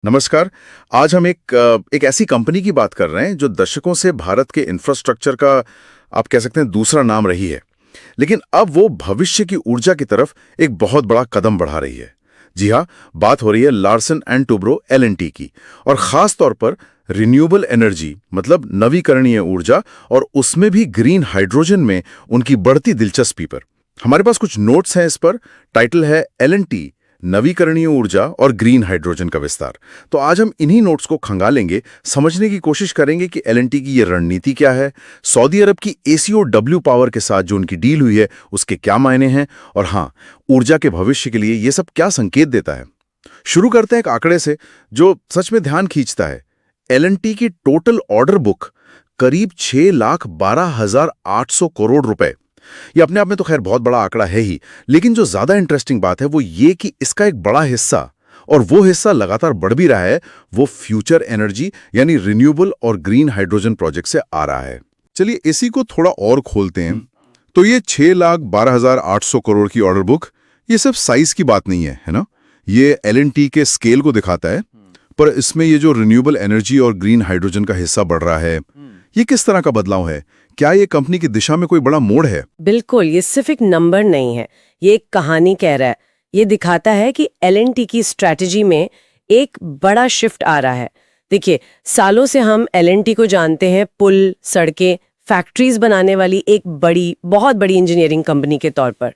नमस्कार। आज हम एक ऐसी कंपनी की बात कर रहे हैं जो दशकों से भारत के इंफ्रास्ट्रक्चर का आप कह सकते हैं दूसरा नाम रही है, लेकिन अब वो भविष्य की ऊर्जा की तरफ एक बहुत बड़ा कदम बढ़ा रही है। जी हाँ, बात हो रही है लार्सन एंड टुब्रो एल&टी की, और खास तौर पर रिन्यूएबल एनर्जी मतलब नवीकरणीय ऊर्जा, और उसमें भी ग्रीन हाइड्रोजन में उनकी बढ़ती दिलचस्पी पर। हमारे पास कुछ नोट्स हैं इस पर। टाइटल है एल&टी नवीकरणीय ऊर्जा और ग्रीन हाइड्रोजन का विस्तार। तो आज हम इन्हीं नोट्स को खंगालेंगे, समझने की कोशिश करेंगे कि एल&टी की ये रणनीति क्या है, सऊदी अरब की एसीओडब्ल्यू पावर के साथ जो उनकी डील हुई है उसके क्या मायने हैं, और हाँ, ऊर्जा के भविष्य के लिए ये सब क्या संकेत देता है। शुरू करते हैं एक आंकड़े से जो सच में ध्यान खींचता है। एल&टी की टोटल ऑर्डर बुक करीब 6,12,800 करोड़ रुपए। ये अपने आप में तो खैर बहुत बड़ा आंकड़ा है ही, लेकिन जो ज्यादा इंटरेस्टिंग बात है वो ये कि इसका एक बड़ा हिस्सा, और वो हिस्सा लगातार बढ़ भी रहा है, वो फ्यूचर एनर्जी यानी रिन्यूएबल और ग्रीन हाइड्रोजन प्रोजेक्ट से आ रहा है। चलिए इसी को थोड़ा और खोलते हैं। तो ये 6,12,800 करोड़ की ऑर्डर बुक, ये सिर्फ साइज की बात नहीं है ना? ये एल&टी के स्केल को दिखाता है। पर इसमें ये जो रिन्यूएबल एनर्जी और ग्रीन हाइड्रोजन का हिस्सा बढ़ रहा है, ये किस तरह का बदलाव है? क्या ये कंपनी की दिशा में कोई बड़ा मोड़ है? बिल्कुल, ये सिर्फ एक नंबर नहीं है, ये एक कहानी कह रहा है। ये दिखाता है कि एल&टी की स्ट्रैटेजी में एक बड़ा शिफ्ट आ रहा है। देखिए, सालों से हम एल&टी को जानते हैं पुल, सड़कें, फैक्ट्रीज बनाने वाली एक बहुत बड़ी इंजीनियरिंग कंपनी के तौर पर।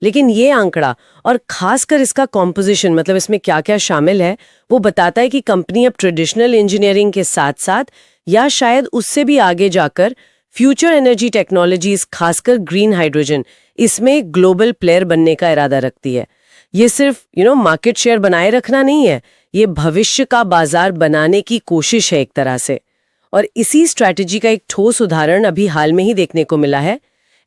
लेकिन ये आंकड़ा, और खासकर इसका कॉम्पोजिशन, मतलब इसमें क्या क्या शामिल है, वो बताता है कि कंपनी अब ट्रेडिशनल इंजीनियरिंग के साथ साथ, या शायद उससे भी आगे जाकर, फ्यूचर एनर्जी टेक्नोलॉजीज, खासकर ग्रीन हाइड्रोजन, इसमें ग्लोबल प्लेयर बनने का इरादा रखती है। ये सिर्फ मार्केट शेयर बनाए रखना नहीं है, ये भविष्य का बाजार बनाने की कोशिश है एक तरह से। और इसी स्ट्रैटेजी का एक ठोस उदाहरण अभी हाल में ही देखने को मिला है।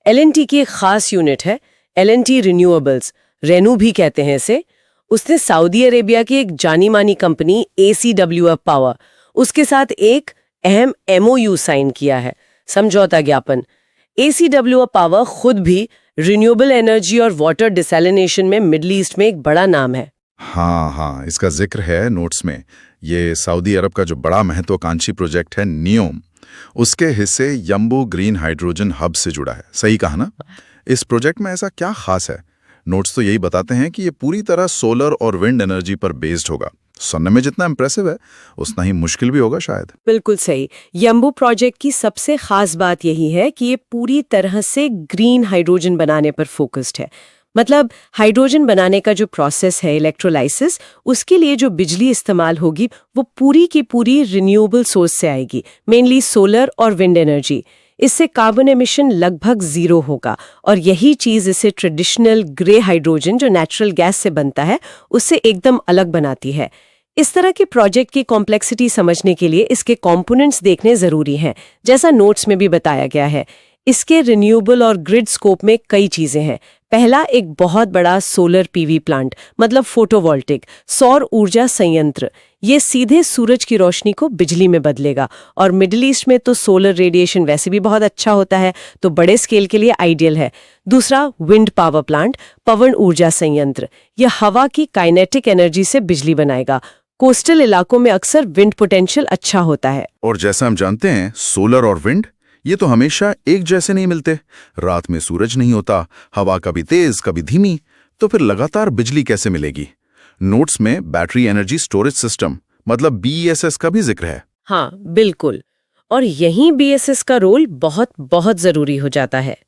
एल&टी की एक खास यूनिट है एल&टी रिन्यूएबल्स, रेनू भी कहते हैं इसे। उसने सऊदी अरेबिया की एक जानी मानी कंपनी एसीडब्ल्यू पावर, उसके साथ एक अहम MOU साइन किया है, समझौता ज्ञापन। एसीडब्ल्यू पावर खुद भी रिन्यूएबल एनर्जी और वाटर डिसैलिनेशन में मिडल ईस्ट में एक बड़ा नाम है। हाँ, इसका जिक्र है नोट्स में। ये सऊदी अरब का जो बड़ा महत्वाकांक्षी प्रोजेक्ट है नियोम, उसके हिस्से यंबू ग्रीन हाइड्रोजन हब से जुड़ा है। सही कहा ना? इस प्रोजेक्ट में ऐसा क्या खास है? नोट्स तो यही बताते हैं कि ये पूरी तरह सोलर और विंड एनर्जी पर बेस्ड होगा। सुनने में जितना इंप्रेसिव है उतना ही मुश्किल भी होगा शायद। बिल्कुल सही। यंबू प्रोजेक्ट की सबसे खास बात यही है कि ये पूरी तरह से ग्रीन हाइड्रोजन बनाने पर फोकस्ड है। मतलब हाइड्रोजन बनाने का जो प्रोसेस है, इलेक्ट्रोलाइसिस, उसके लिए जो बिजली इस्तेमाल होगी वो पूरी की पूरी रिन्यूएबल सोर्स से आएगी, मेनली सोलर और विंड एनर्जी। इससे कार्बन एमिशन लगभग 0 होगा, और यही चीज इसे ट्रेडिशनल ग्रे हाइड्रोजन जो नेचुरल गैस से बनता है उससे एकदम अलग बनाती है। इस तरह के प्रोजेक्ट की कॉम्प्लेक्सिटी समझने के लिए इसके कंपोनेंट्स देखने जरूरी हैं, जैसा नोट्स में भी बताया गया है। इसके रिन्यूएबल और ग्रिड स्कोप में कई चीजें हैं। पहला, एक बहुत बड़ा सोलर PV प्लांट, मतलब फोटोवोल्टिक सौर ऊर्जा संयंत्र। ये सीधे सूरज की रोशनी को बिजली में बदलेगा, और मिडिल ईस्ट में तो सोलर रेडिएशन वैसे भी बहुत अच्छा होता है, तो बड़े स्केल के लिए आइडियल है। दूसरा, विंड पावर प्लांट, पवन ऊर्जा संयंत्र। यह हवा की काइनेटिक एनर्जी से बिजली बनाएगा। कोस्टल इलाकों में अक्सर विंड पोटेंशियल अच्छा होता है। और जैसा हम जानते हैं, सोलर और विंड ये तो हमेशा एक जैसे नहीं मिलते। रात में सूरज नहीं होता, हवा कभी तेज कभी धीमी, तो फिर लगातार बिजली कैसे मिलेगी? नोट्स में बैटरी एनर्जी स्टोरेज सिस्टम मतलब BESS का भी जिक्र है। हाँ, बिल्कुल। और यहीं BESS का रोल बहुत बहुत जरूरी हो जाता है।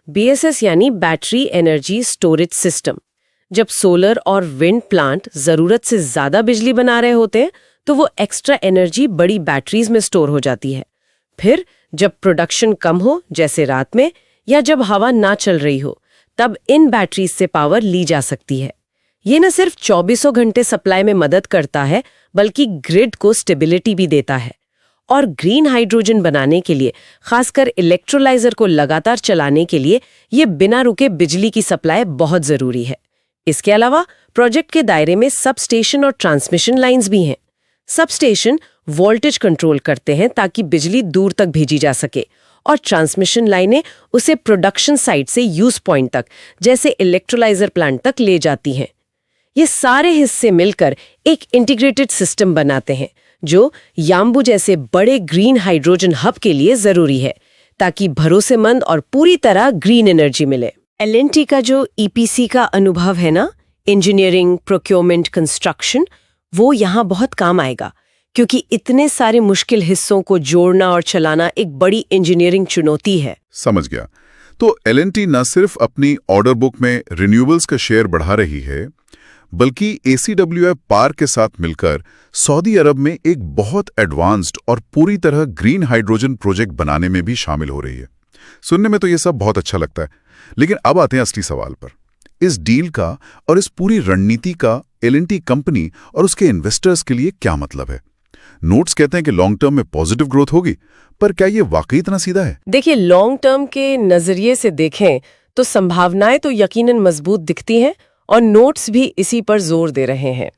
BESS यानी बैटरी एनर्जी स्टोरेज सिस्टम। जब सोलर और विंड प्लांट जरूरत से ज्यादा बिजली बना रहे होते हैं, तो वो एक्स्ट्रा एनर्जी बड़ी बैटरीज में स्टोर हो जाती है। फिर जब प्रोडक्शन कम हो, जैसे रात में, या जब हवा ना चल रही हो, तब इन बैटरीज से पावर ली जा सकती है। ये न सिर्फ 24 घंटे सप्लाई में मदद करता है, बल्कि ग्रिड को स्टेबिलिटी भी देता है। और ग्रीन हाइड्रोजन बनाने के लिए, खासकर इलेक्ट्रोलाइजर को लगातार चलाने के लिए, ये बिना रुके बिजली की सप्लाई बहुत जरूरी है। इसके अलावा प्रोजेक्ट के दायरे में सब स्टेशन और ट्रांसमिशन लाइंस भी हैं। सब स्टेशन वोल्टेज कंट्रोल करते हैं ताकि बिजली दूर तक भेजी जा सके, और ट्रांसमिशन लाइनें उसे प्रोडक्शन साइट से यूज पॉइंट तक, जैसे इलेक्ट्रोलाइजर प्लांट तक ले जाती हैं। ये सारे हिस्से मिलकर एक इंटीग्रेटेड सिस्टम बनाते हैं जो यांबू जैसे बड़े ग्रीन हाइड्रोजन हब के लिए जरूरी है, ताकि भरोसेमंद और पूरी तरह ग्रीन एनर्जी मिले। एलएनटी का जो ईपीसी का अनुभव है ना, इंजीनियरिंग, प्रोक्योरमेंट, कंस्ट्रक्शन, वो यहाँ बहुत काम आएगा, क्योंकि इतने सारे मुश्किल हिस्सों को जोड़ना और चलाना एक बड़ी इंजीनियरिंग चुनौती है। समझ गया। तो एलएनटी न सिर्फ अपनी ऑर्डर बुक में रिन्यूएबल्स का शेयर बढ़ा रही है, बल्कि एसीडब्ल्यूएफ पार के साथ मिलकर सऊदी अरब में एक बहुत एडवांस्ड और पूरी तरह ग्रीन हाइड्रोजन प्रोजेक्ट बनाने में भी शामिल हो रही है। सुनने में तो ये सब बहुत अच्छा लगता है, लेकिन अब आते हैं असली सवाल पर। इस डील का और इस पूरी रणनीति का एलएनटी कंपनी और उसके इन्वेस्टर्स के लिए क्या मतलब है? नोट्स कहते हैं कि लॉन्ग टर्म में पॉजिटिव ग्रोथ होगी, पर क्या ये वाकई इतना सीधा है? देखिए, लॉन्ग टर्म के नजरिए से देखें तो संभावनाएं तो यकीनन मजबूत दिखती हैं और नोट्स भी इसी पर जोर दे रहे हैं।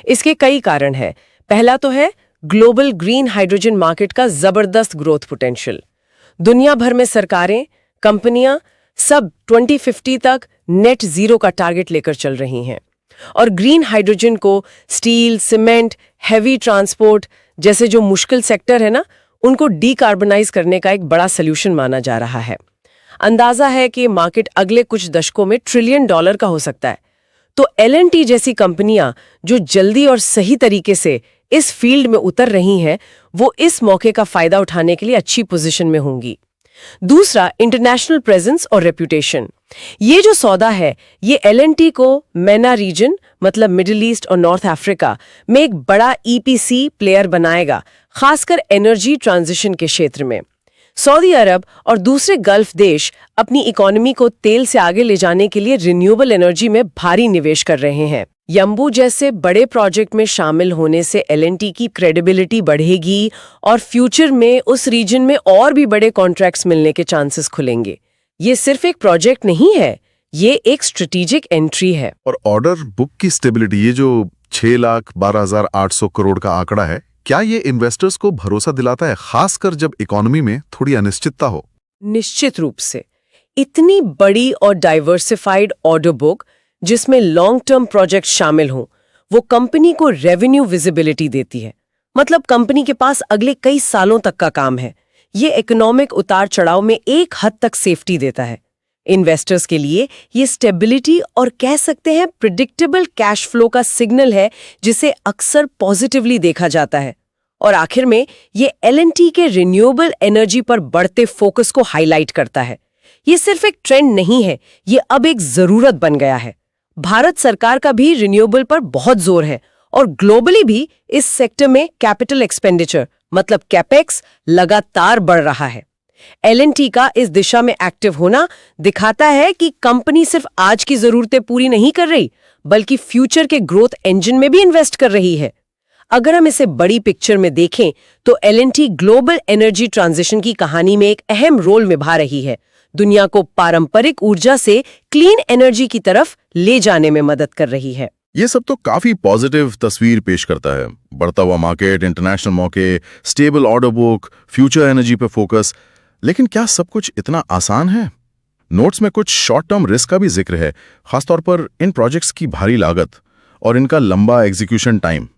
इसके कई कारण हैं। पहला तो है ग्लोबल ग्रीन हाइड्रोजन मार्केट का जबरदस्त ग्रोथ पोटेंशियल। दुनिया भर में सरकारें, कंपनियां सब 2050 तक नेट जीरो का टारगेट लेकर चल रही हैं और ग्रीन हाइड्रोजन को स्टील, सीमेंट, हैवी ट्रांसपोर्ट जैसे जो मुश्किल सेक्टर है ना, उनको डीकार्बनाइज करने का एक बड़ा सॉल्यूशन माना जा रहा है। अंदाजा है कि मार्केट अगले कुछ दशकों में $1 ट्रिलियन का हो सकता है। तो एलएनटी जैसी कंपनियां जो जल्दी और सही तरीके से इस फील्ड में उतर रही हैं, वो इस मौके का फायदा उठाने के लिए अच्छी पोजीशन में होंगी। दूसरा, इंटरनेशनल प्रेजेंस और रेपुटेशन। ये जो सौदा है, ये एलएनटी को MENA रीजन, मतलब मिडिल ईस्ट और नॉर्थ अफ्रीका में एक बड़ा ईपीसी प्लेयर बनाएगा, खासकर एनर्जी ट्रांजिशन के क्षेत्र में। सऊदी अरब और दूसरे गल्फ देश अपनी इकोनॉमी को तेल से आगे ले जाने के लिए रिन्यूएबल एनर्जी में भारी निवेश कर रहे हैं। यंबू जैसे बड़े प्रोजेक्ट में शामिल होने से एलएनटी की क्रेडिबिलिटी बढ़ेगी और फ्यूचर में उस रीजन में और भी बड़े कॉन्ट्रैक्ट्स मिलने के चांसेस खुलेंगे। ये सिर्फ एक प्रोजेक्ट नहीं है, ये एक स्ट्रेटेजिक एंट्री है। और ऑर्डर बुक की स्टेबिलिटी, ये जो 6,12,800 करोड़ का आंकड़ा है, क्या ये इन्वेस्टर्स को भरोसा दिलाता है, खासकर जब इकोनॉमी में थोड़ी अनिश्चितता हो? निश्चित रूप से। इतनी बड़ी और डाइवर्सिफाइड ऑर्डर बुक जिसमें लॉन्ग टर्म प्रोजेक्ट शामिल हों, वो कंपनी को रेवेन्यू विजिबिलिटी देती है। मतलब कंपनी के पास अगले कई सालों तक का काम है। ये इकोनॉमिक उतार चढ़ाव में एक हद तक सेफ्टी देता है। इन्वेस्टर्स के लिए ये स्टेबिलिटी और कह सकते हैं प्रिडिक्टेबल कैश फ्लो का सिग्नल है, जिसे अक्सर पॉजिटिवली देखा जाता है। और आखिर में ये एलएनटी के रिन्यूएबल एनर्जी पर बढ़ते फोकस को हाईलाइट करता है। ये सिर्फ एक ट्रेंड नहीं है, ये अब एक जरूरत बन गया है। भारत सरकार का भी रिन्यूएबल पर बहुत जोर है और ग्लोबली भी इस सेक्टर में कैपिटल एक्सपेंडिचर, मतलब कैपेक्स, लगातार बढ़ रहा है। एलएनटी का इस दिशा में एक्टिव होना दिखाता है कि कंपनी सिर्फ आज की जरूरतें पूरी नहीं कर रही, बल्कि फ्यूचर के ग्रोथ इंजन में भी इन्वेस्ट कर रही है। अगर हम इसे बड़ी पिक्चर में देखें तो एलएनटी ग्लोबल एनर्जी ट्रांजिशन की कहानी में एक अहम रोल निभा रही है। दुनिया को पारंपरिक ऊर्जा से क्लीन एनर्जी की तरफ ले जाने में मदद कर रही है। ये सब तो काफी पॉजिटिव तस्वीर पेश करता है। बढ़ता हुआ मार्केट, इंटरनेशनल मौके, stable order book, future energy पे फोकस। लेकिन क्या सब कुछ इतना आसान है? नोट्स में कुछ शॉर्ट टर्म रिस्क का भी जिक्र है, खासतौर पर इन प्रोजेक्ट्स की भारी लागत और इनका लंबा एग्जीक्यूशन टाइम।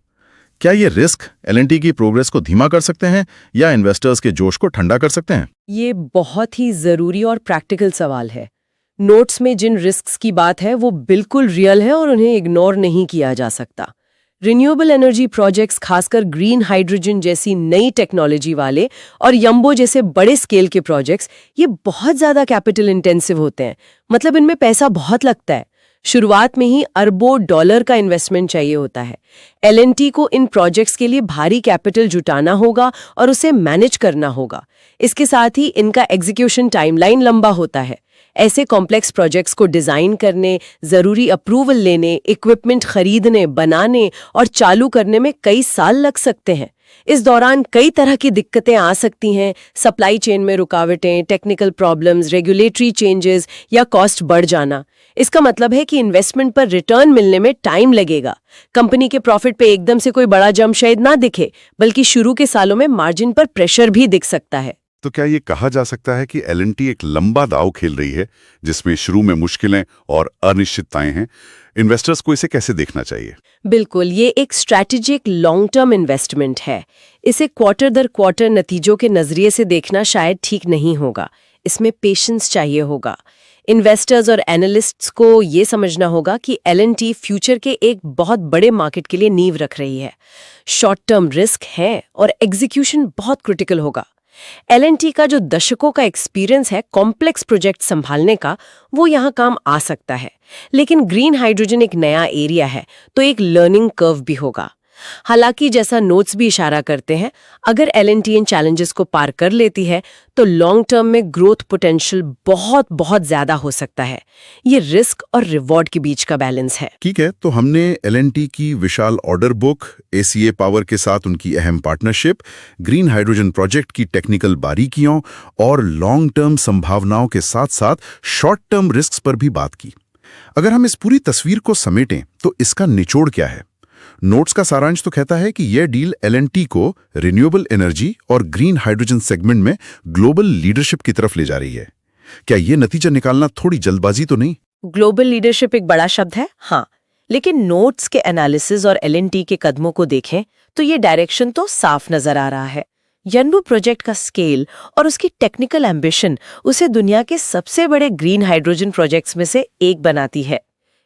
क्या ये रिस्क एलएनटी की प्रोग्रेस को धीमा कर सकते हैं या इन्वेस्टर्स के जोश को ठंडा कर सकते हैं? ये बहुत ही जरूरी और प्रैक्टिकल सवाल है। नोट्स में जिन रिस्क्स की बात है वो बिल्कुल रियल है और उन्हें इग्नोर नहीं किया जा सकता। रिन्यूएबल एनर्जी प्रोजेक्ट्स, खासकर ग्रीन हाइड्रोजन जैसी नई टेक्नोलॉजी वाले और यंबो जैसे बड़े स्केल के प्रोजेक्ट्स, ये बहुत ज्यादा कैपिटल इंटेंसिव होते हैं। मतलब इनमें पैसा बहुत लगता है। शुरुआत में ही अरबों डॉलर का इन्वेस्टमेंट चाहिए होता है। एलएनटी को इन प्रोजेक्ट्स के लिए भारी कैपिटल जुटाना होगा और उसे मैनेज करना होगा। इसके साथ ही इनका एग्जीक्यूशन टाइमलाइन लंबा होता है। ऐसे कॉम्प्लेक्स प्रोजेक्ट्स को डिजाइन करने, जरूरी अप्रूवल लेने, इक्विपमेंट खरीदने, बनाने और चालू करने में कई साल लग सकते हैं। इस दौरान कई तरह की दिक्कतें आ सकती हैं। सप्लाई चेन में रुकावटें, टेक्निकल प्रॉब्लम्स, रेगुलेटरी चेंजेस या कॉस्ट बढ़ जाना। इसका मतलब है कि इन्वेस्टमेंट पर रिटर्न मिलने में टाइम लगेगा। कंपनी के प्रॉफिट पे एकदम से कोई बड़ा जंप शायद ना दिखे, बल्कि शुरू के सालों में मार्जिन पर प्रेशर भी दिख सकता है। तो क्या ये कहा जा सकता है कि एल&टी एक लंबा दांव खेल रही है, जिसमें शुरू में मुश्किलें और अनिश्चितताएं हैं? इन्वेस्टर्स को इसे कैसे देखना चाहिए? बिल्कुल, ये एक स्ट्रैटेजिक लॉन्ग टर्म इन्वेस्टमेंट है। इसे क्वार्टर दर क्वार्टर नतीजों के नजरिए से देखना शायद ठीक नहीं होगा। इसमें पेशेंस चाहिए होगा। इन्वेस्टर्स और एनालिस्ट्स को ये समझना होगा कि एल&टी फ्यूचर के एक बहुत बड़े मार्केट के लिए नींव रख रही है। शॉर्ट टर्म रिस्क है और एग्जीक्यूशन बहुत क्रिटिकल होगा। एल&टी का जो दशकों का एक्सपीरियंस है कॉम्प्लेक्स प्रोजेक्ट संभालने का, वो यहाँ काम आ सकता है। लेकिन ग्रीन हाइड्रोजन एक नया एरिया है, तो एक लर्निंग कर्व भी होगा। हालांकि जैसा नोट्स भी इशारा करते हैं, अगर एल&टी इन चैलेंजेस को पार कर लेती है तो लॉन्ग टर्म में ग्रोथ पोटेंशियल बहुत बहुत ज्यादा हो सकता है। ये रिस्क और रिवॉर्ड के बीच का बैलेंस है। ठीक है, तो हमने एल&टी की विशाल ऑर्डर बुक, एसीए पावर के साथ उनकी अहम पार्टनरशिप, ग्रीन हाइड्रोजन प्रोजेक्ट की टेक्निकल बारीकियों और लॉन्ग टर्म संभावनाओं के साथ साथ शॉर्ट टर्म रिस्क पर भी बात की। अगर हम इस पूरी तस्वीर को समेटें तो इसका निचोड़ क्या है? नोट्स का सारांश तो कहता है कि यह डील एल&टी को रिन्यूएबल एनर्जी और ग्रीन हाइड्रोजन सेगमेंट में ग्लोबल लीडरशिप की तरफ ले जा रही है। क्या यह नतीजा निकालना थोड़ी जल्दबाजी तो नहीं? ग्लोबल लीडरशिप एक बड़ा शब्द है, हाँ, लेकिन नोट्स के एनालिसिस और एल&टी के कदमों को देखें तो ये डायरेक्शन तो साफ नजर आ रहा है। यन्बू प्रोजेक्ट का स्केल और उसकी टेक्निकल एम्बिशन उसे दुनिया के सबसे बड़े ग्रीन हाइड्रोजन प्रोजेक्ट्स में से एक बनाती है।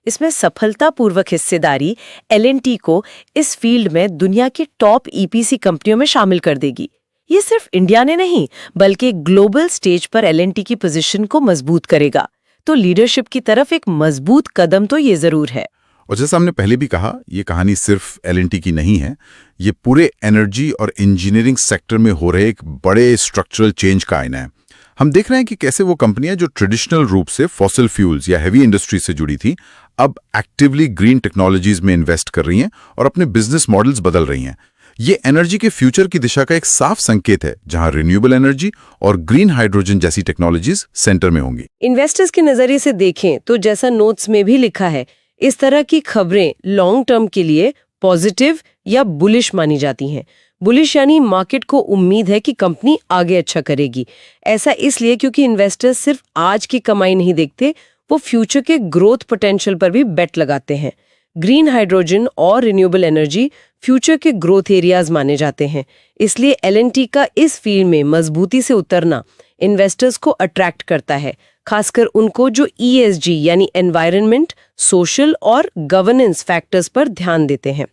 इसमें सफलतापूर्वक हिस्सेदारी एल&टी को इस फील्ड में दुनिया के टॉप ईपीसी कंपनियों में शामिल कर देगी। ये सिर्फ इंडिया ने नहीं, बल्कि ग्लोबल स्टेज पर एल&टी की पोजीशन को मजबूत करेगा। तो लीडरशिप की तरफ एक मजबूत कदम तो ये जरूर है। और जैसा हमने पहले भी कहा, ये कहानी सिर्फ एल&टी की नहीं है, ये पूरे एनर्जी और इंजीनियरिंग सेक्टर में हो रहे एक बड़े स्ट्रक्चरल चेंज का आईना है। हम देख रहे हैं कि कैसे वो कंपनियां जो ट्रेडिशनल रूप से फॉसिल फ्यूल्स या हेवी इंडस्ट्री से जुड़ी थी, अब एक्टिवली ग्रीन टेक्नोलॉजीज में इन्वेस्ट कर रही हैं और अपने बिजनेस मॉडल्स बदल रही हैं। ये एनर्जी के फ्यूचर की दिशा का एक साफ संकेत है, जहां रिन्यूएबल एनर्जी और ग्रीन हाइड्रोजन जैसी टेक्नोलॉजीज सेंटर में होंगी। इन्वेस्टर्स के नजरिए से देखें तो जैसा नोट्स में भी लिखा है, इस तरह की खबरें लॉन्ग टर्म के लिए पॉजिटिव या बुलिश मानी जाती हैं। बुलिश यानी मार्केट को उम्मीद है कि कंपनी आगे अच्छा करेगी। ऐसा इसलिए क्योंकि इन्वेस्टर्स सिर्फ आज की कमाई नहीं देखते, वो फ्यूचर के ग्रोथ पोटेंशियल पर भी बेट लगाते हैं। ग्रीन हाइड्रोजन और रिन्यूएबल एनर्जी फ्यूचर के ग्रोथ एरियाज माने जाते हैं। इसलिए एल&टी का इस फील्ड में मजबूती से उतरना इन्वेस्टर्स को अट्रैक्ट करता है, खासकर उनको जो ESG यानी एनवायरनमेंट, सोशल और गवर्नेंस फैक्टर्स पर ध्यान देते हैं।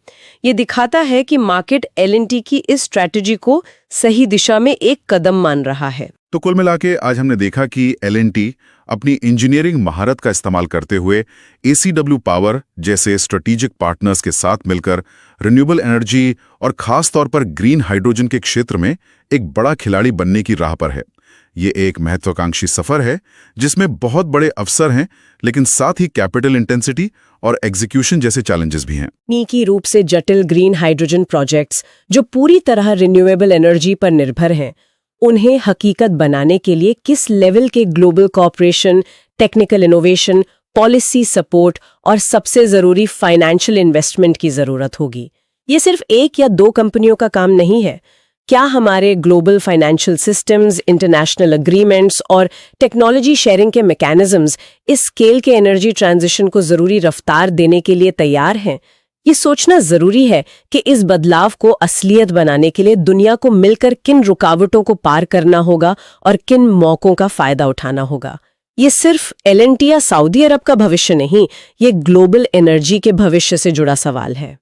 ये दिखाता है कि मार्केट एल&टी की इस स्ट्रैटेजी को सही दिशा में एक कदम मान रहा है। तो कुल मिलाके आज हमने देखा कि एल&टी अपनी इंजीनियरिंग महारत का इस्तेमाल करते हुए ACW पावर जैसे स्ट्रेटेजिक पार्टनर्स के साथ मिलकर रिन्यूएबल एनर्जी और खास तौर पर ग्रीन हाइड्रोजन के क्षेत्र में एक बड़ा खिलाड़ी बनने की राह पर है। ये एक महत्वाकांक्षी सफर है जिसमें बहुत बड़े अवसर हैं, लेकिन साथ ही कैपिटल इंटेंसिटी और एग्जीक्यूशन जैसे चैलेंजेस भी हैं। तकनीकी रूप से जटिल ग्रीन हाइड्रोजन प्रोजेक्ट्स जो पूरी तरह रिन्यूएबल एनर्जी पर निर्भर हैं, उन्हें हकीकत बनाने के लिए किस लेवल के global corporation, technical innovation, policy support और सबसे जरूरी फाइनेंशियल इन्वेस्टमेंट की जरूरत होगी। ये सिर्फ एक या दो कंपनियों का काम नहीं है। क्या हमारे global financial systems, international agreements और टेक्नोलॉजी शेयरिंग के मैकेनिज्म्स इस स्केल के एनर्जी ट्रांजिशन को जरूरी रफ्तार देने के लिए तैयार हैं? ये सोचना जरूरी है कि इस बदलाव को असलियत बनाने के लिए दुनिया को मिलकर किन रुकावटों को पार करना होगा और किन मौकों का फायदा उठाना होगा। ये सिर्फ एल&टी या सऊदी अरब का भविष्य नहीं, ये ग्लोबल एनर्जी के भविष्य से जुड़ा सवाल है।